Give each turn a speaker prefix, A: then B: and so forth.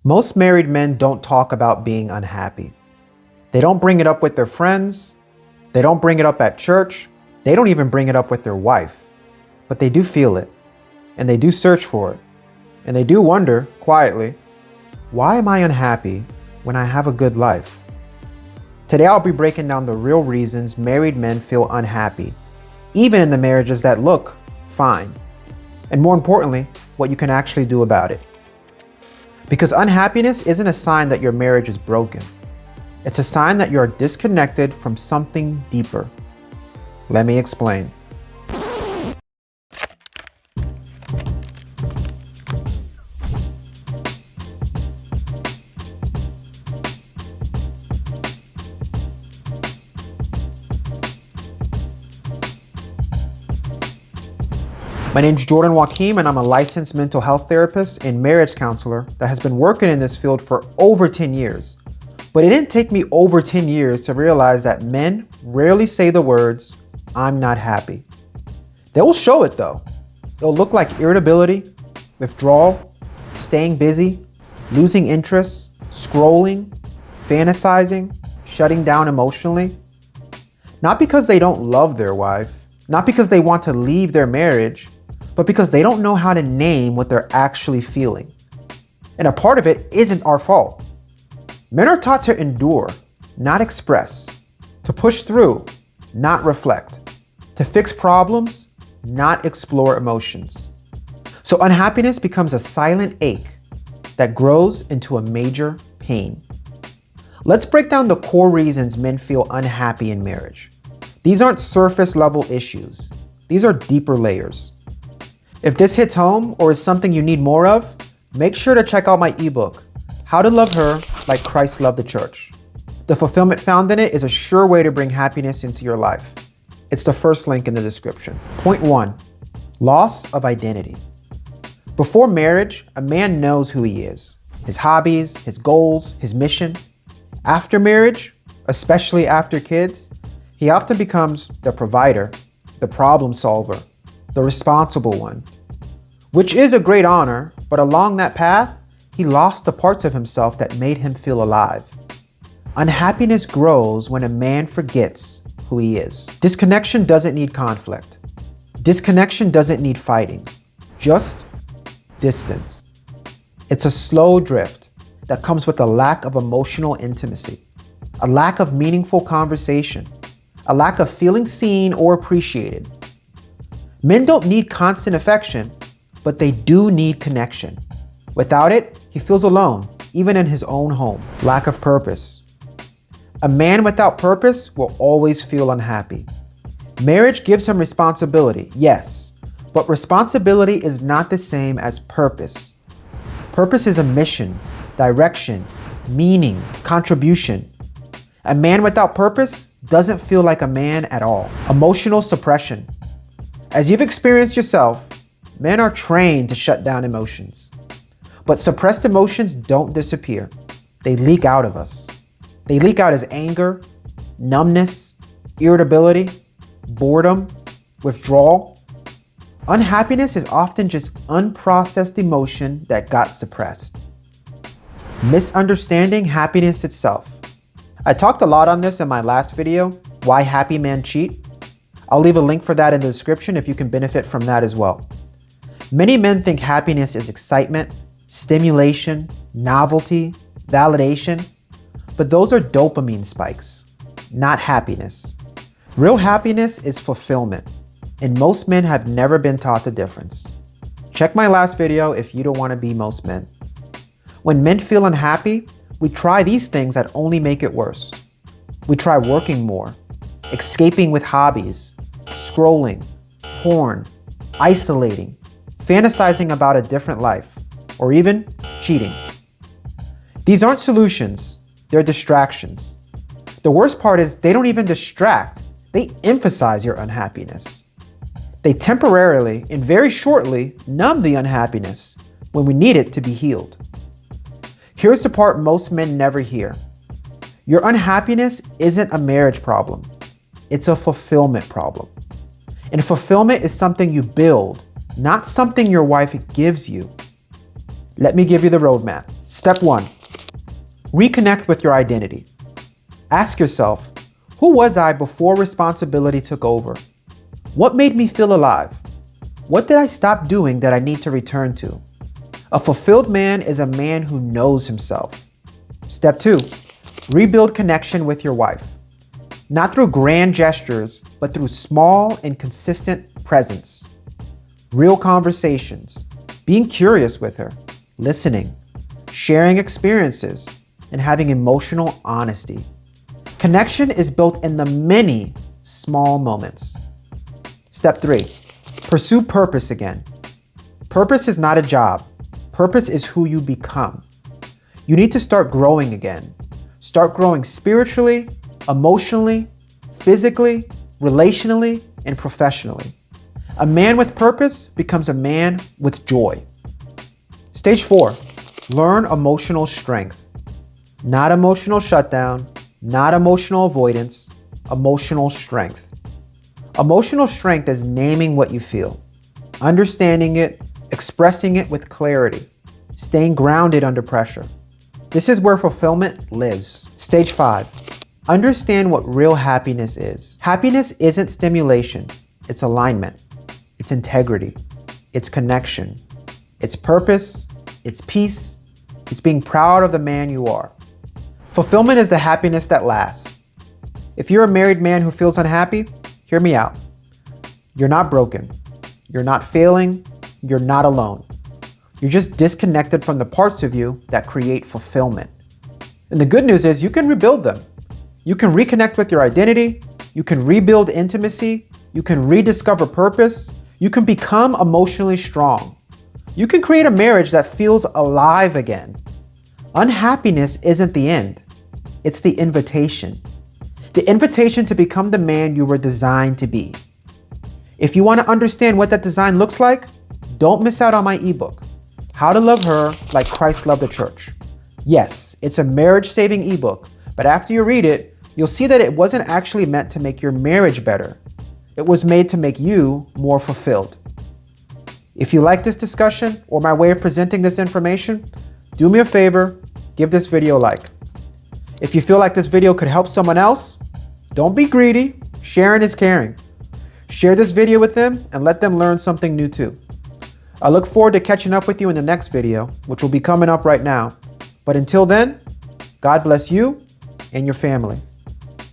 A: Most married men don't talk about being unhappy. They don't bring it up with their friends. They don't bring it up at church. They don't even bring it up with their wife. But they do feel it, and they do search for it, and they do wonder, quietly, why am I unhappy when I have a good life? Today I'll be breaking down the real reasons married men feel unhappy, even in the marriages that look fine, and more importantly, what you can actually do about it. Because unhappiness isn't a sign that your marriage is broken. It's a sign that you're disconnected from something deeper. Let me explain. My name's Jordan Joaquim, and I'm a licensed mental health therapist and marriage counselor that has been working in this field for over 10 years. But it didn't take me over 10 years to realize that men rarely say the words, "I'm not happy." They will show it though. It'll look like irritability, withdrawal, staying busy, losing interest, scrolling, fantasizing, shutting down emotionally. Not because they don't love their wife, not because they want to leave their marriage, but because they don't know how to name what they're actually feeling. And a part of it isn't our fault. Men are taught to endure, not express, to push through, not reflect, to fix problems, not explore emotions. So unhappiness becomes a silent ache that grows into a major pain. Let's break down the core reasons men feel unhappy in marriage. These aren't surface level issues. These are deeper layers. If this hits home or is something you need more of, make sure to check out my ebook, How to Love Her Like Christ Loved the Church. The fulfillment found in it is a sure way to bring happiness into your life. It's the first link in the description. Point 1, loss of identity. Before marriage, a man knows who he is, his hobbies, his goals, his mission. After marriage, especially after kids, he often becomes the provider, the problem solver, the responsible one, which is a great honor, but along that path, he lost the parts of himself that made him feel alive. Unhappiness grows when a man forgets who he is. Disconnection doesn't need conflict. Disconnection doesn't need fighting, just distance. It's a slow drift that comes with a lack of emotional intimacy, a lack of meaningful conversation, a lack of feeling seen or appreciated. Men don't need constant affection, but they do need connection. Without it, he feels alone, even in his own home. Lack of purpose. A man without purpose will always feel unhappy. Marriage gives him responsibility, yes, but responsibility is not the same as purpose. Purpose is a mission, direction, meaning, contribution. A man without purpose doesn't feel like a man at all. Emotional suppression. As you've experienced yourself, men are trained to shut down emotions. But suppressed emotions don't disappear. They leak out of us. They leak out as anger, numbness, irritability, boredom, withdrawal. Unhappiness is often just unprocessed emotion that got suppressed. Misunderstanding happiness itself. I talked a lot on this in my last video, Why Happy Men Cheat. I'll leave a link for that in the description if you can benefit from that as well. Many men think happiness is excitement, stimulation, novelty, validation, but those are dopamine spikes, not happiness. Real happiness is fulfillment, and most men have never been taught the difference. Check my last video if you don't want to be most men. When men feel unhappy, we try these things that only make it worse. We try working more, escaping with hobbies, scrolling, porn, isolating, fantasizing about a different life, or even cheating. These aren't solutions, they're distractions. The worst part is they don't even distract, they emphasize your unhappiness. They temporarily and very shortly numb the unhappiness when we need it to be healed. Here's the part most men never hear. Your unhappiness isn't a marriage problem. It's a fulfillment problem. And fulfillment is something you build, not something your wife gives you. Let me give you the roadmap. Step 1, reconnect with your identity. Ask yourself, who was I before responsibility took over? What made me feel alive? What did I stop doing that I need to return to? A fulfilled man is a man who knows himself. Step 2, rebuild connection with your wife. Not through grand gestures, but through small and consistent presence. Real conversations, being curious with her, listening, sharing experiences, and having emotional honesty. Connection is built in the many small moments. Step 3, pursue purpose again. Purpose is not a job. Purpose is who you become. You need to start growing again. Start growing spiritually, emotionally, physically, relationally, and professionally. A man with purpose becomes a man with joy. Stage 4, learn emotional strength. Not emotional shutdown, not emotional avoidance, emotional strength. Emotional strength is naming what you feel, understanding it, expressing it with clarity, staying grounded under pressure. This is where fulfillment lives. Stage 5, understand what real happiness is. Happiness isn't stimulation, it's alignment, it's integrity, it's connection, it's purpose, it's peace, it's being proud of the man you are. Fulfillment is the happiness that lasts. If you're a married man who feels unhappy, hear me out. You're not broken. You're not failing. You're not alone. You're just disconnected from the parts of you that create fulfillment. And the good news is you can rebuild them. You can reconnect with your identity. You can rebuild intimacy. You can rediscover purpose. You can become emotionally strong. You can create a marriage that feels alive again. Unhappiness isn't the end. It's the invitation. The invitation to become the man you were designed to be. If you want to understand what that design looks like, don't miss out on my ebook, How to Love Her Like Christ Loved the Church. Yes, it's a marriage-saving ebook, but after you read it, you'll see that it wasn't actually meant to make your marriage better. It was made to make you more fulfilled. If you like this discussion or my way of presenting this information, do me a favor, give this video a like. If you feel like this video could help someone else, don't be greedy. Sharing is caring. Share this video with them and let them learn something new too. I look forward to catching up with you in the next video, which will be coming up right now. But until then, God bless you and your family.